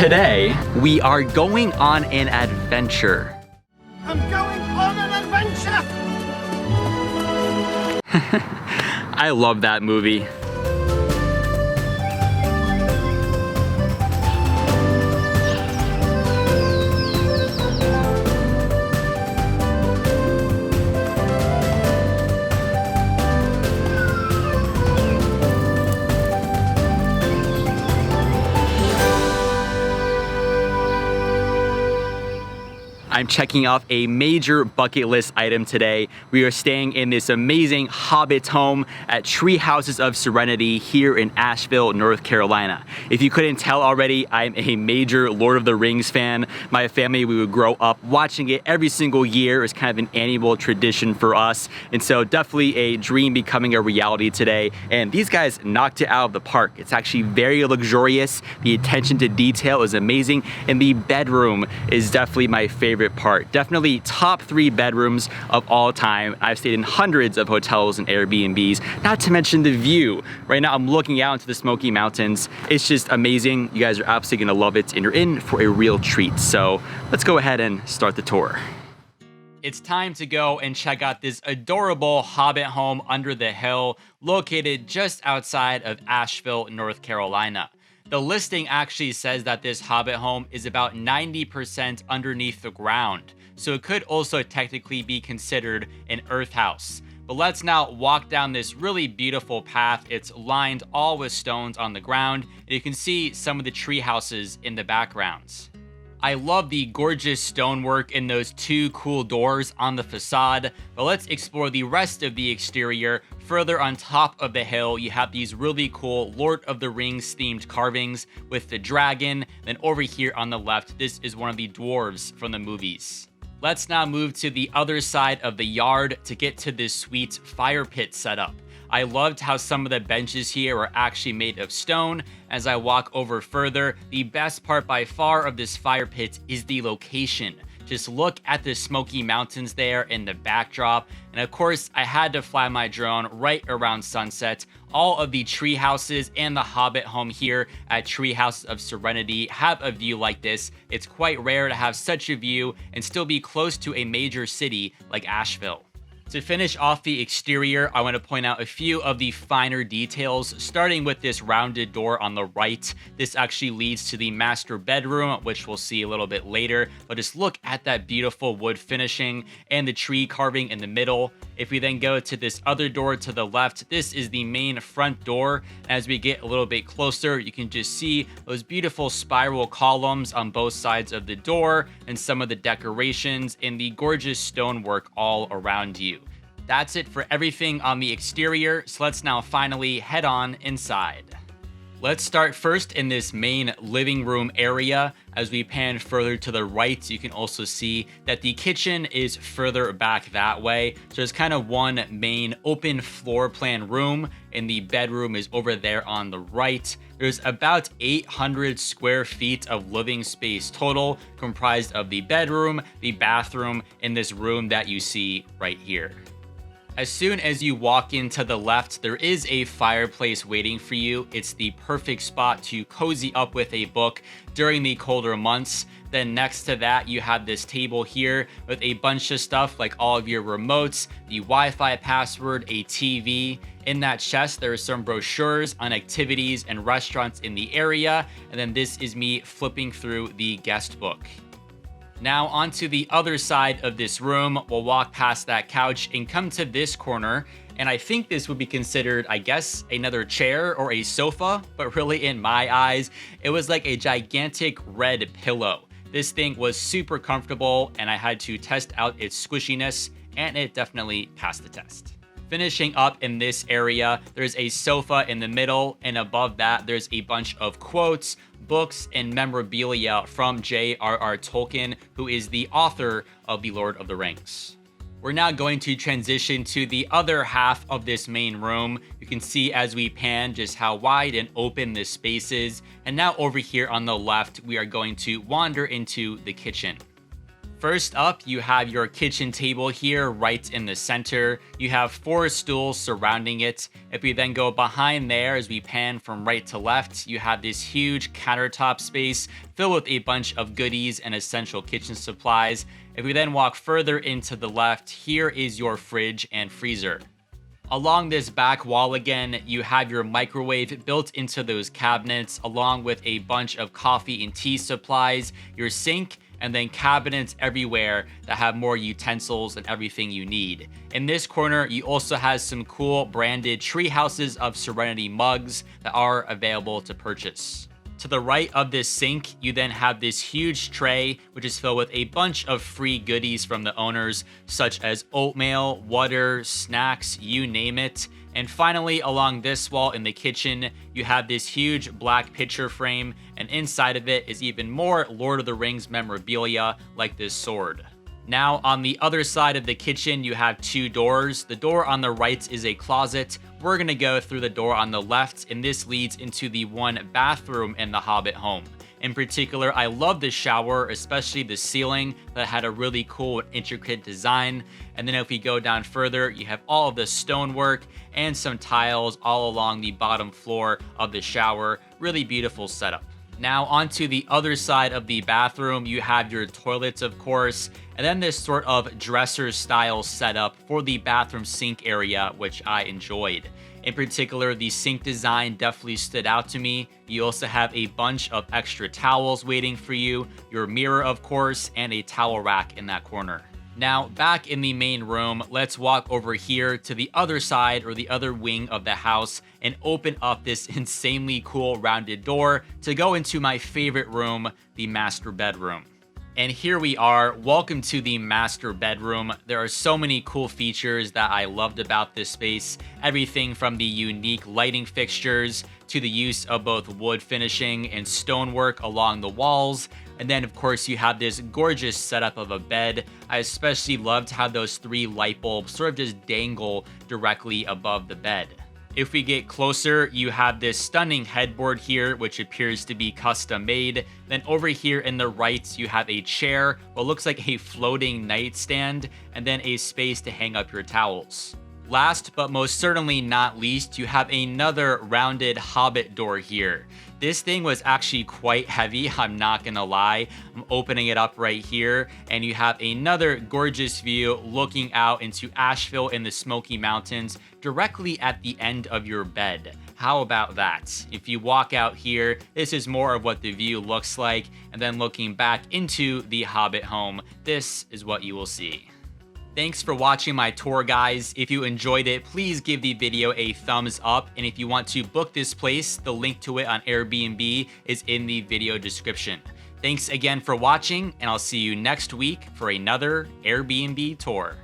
Today, we are going on an adventure. I'm going on an adventure! I love that movie. I'm checking off a major bucket list item today. We are staying in this amazing Hobbit home at Tree Houses of Serenity here in Asheville, North Carolina. If you couldn't tell already, I'm a major Lord of the Rings fan. My family, we would grow up watching it every single year. It's kind of an annual tradition for us. And so definitely a dream becoming a reality today. And these guys knocked it out of the park. It's actually very luxurious. The attention to detail is amazing. And the bedroom is definitely my favorite part. Definitely top 3 bedrooms of all time. I've stayed in hundreds of hotels and Airbnbs, not to mention the view. Right now I'm looking out into the Smoky Mountains. It's just amazing. You guys are absolutely gonna love it and you're in for a real treat. So let's go ahead and start the tour. It's time to go and check out this adorable Hobbit home under the hill located just outside of Asheville, North Carolina. The listing actually says that this Hobbit home is about 90% underneath the ground, so it could also technically be considered an earth house. But let's now walk down this really beautiful path. It's lined all with stones on the ground, and you can see some of the tree houses in the backgrounds. I love the gorgeous stonework in those 2 cool doors on the facade, but let's explore the rest of the exterior. Further on top of the hill, you have these really cool Lord of the Rings themed carvings with the dragon. Then over here on the left, this is one of the dwarves from the movies. Let's now move to the other side of the yard to get to this sweet fire pit setup. I loved how some of the benches here are actually made of stone. As I walk over further, the best part by far of this fire pit is the location. Just look at the Smoky Mountains there in the backdrop. And of course, I had to fly my drone right around sunset. All of the tree houses and the Hobbit home here at Tree Houses of Serenity have a view like this. It's quite rare to have such a view and still be close to a major city like Asheville. To finish off the exterior, I want to point out a few of the finer details, starting with this rounded door on the right. This actually leads to the master bedroom, which we'll see a little bit later, but just look at that beautiful wood finishing and the tree carving in the middle. If we then go to this other door to the left, this is the main front door. As we get a little bit closer, you can just see those beautiful spiral columns on both sides of the door and some of the decorations and the gorgeous stonework all around you. That's it for everything on the exterior, so let's now finally head on inside. Let's start first in this main living room area. As we pan further to the right, you can also see that the kitchen is further back that way. So there's kind of one main open floor plan room, and the bedroom is over there on the right. There's about 800 square feet of living space total, comprised of the bedroom, the bathroom, and this room that you see right here. As soon as you walk into the left, there is a fireplace waiting for you. It's the perfect spot to cozy up with a book during the colder months. Then next to that, you have this table here with a bunch of stuff like all of your remotes, the Wi-Fi password, a TV. In that chest, there are some brochures on activities and restaurants in the area. And then this is me flipping through the guest book. Now onto the other side of this room, we'll walk past that couch and come to this corner. And I think this would be considered, I guess, another chair or a sofa, but really in my eyes, it was like a gigantic red pillow. This thing was super comfortable and I had to test out its squishiness and it definitely passed the test. Finishing up in this area, there's a sofa in the middle, and above that, there's a bunch of quotes, books, and memorabilia from J.R.R. Tolkien, who is the author of The Lord of the Rings. We're now going to transition to the other half of this main room. You can see as we pan just how wide and open this space is. And now over here on the left, we are going to wander into the kitchen. First up, you have your kitchen table here right in the center. You have 4 stools surrounding it. If we then go behind there, as we pan from right to left, you have this huge countertop space filled with a bunch of goodies and essential kitchen supplies. If we then walk further into the left, here is your fridge and freezer. Along this back wall again, you have your microwave built into those cabinets, along with a bunch of coffee and tea supplies, your sink, and then cabinets everywhere that have more utensils and everything you need. In this corner, you also have some cool branded Tree Houses of Serenity mugs that are available to purchase. To the right of this sink, you then have this huge tray, which is filled with a bunch of free goodies from the owners, such as oatmeal, water, snacks, you name it. And finally, along this wall in the kitchen, you have this huge black picture frame, and inside of it is even more Lord of the Rings memorabilia, like this sword. Now, on the other side of the kitchen, you have 2 doors. The door on the right is a closet. We're gonna go through the door on the left, and this leads into the one bathroom in the Hobbit home. In particular, I love the shower, especially the ceiling that had a really cool and intricate design. And then if we go down further, you have all of the stonework and some tiles all along the bottom floor of the shower. Really beautiful setup. Now onto the other side of the bathroom, you have your toilets, of course, and then this sort of dresser style setup for the bathroom sink area, which I enjoyed. In particular, the sink design definitely stood out to me. You also have a bunch of extra towels waiting for you, your mirror, of course, and a towel rack in that corner. Now, back in the main room, let's walk over here to the other side or the other wing of the house and open up this insanely cool rounded door to go into my favorite room, the master bedroom. And here we are. Welcome to the master bedroom. There are so many cool features that I loved about this space. Everything from the unique lighting fixtures to the use of both wood finishing and stonework along the walls. And then, of course, you have this gorgeous setup of a bed. I especially loved how those 3 light bulbs sort of just dangle directly above the bed. If we get closer, you have this stunning headboard here, which appears to be custom made. Then over here in the right, you have a chair, what looks like a floating nightstand, and then a space to hang up your towels. Last but most certainly not least, you have another rounded Hobbit door here. This thing was actually quite heavy, I'm not gonna lie. I'm opening it up right here, and you have another gorgeous view looking out into Asheville in the Smoky Mountains directly at the end of your bed. How about that? If you walk out here, this is more of what the view looks like, and then looking back into the Hobbit home, this is what you will see. Thanks for watching my tour, guys. If you enjoyed it, please give the video a thumbs up. And if you want to book this place, the link to it on Airbnb is in the video description. Thanks again for watching, and I'll see you next week for another Airbnb tour.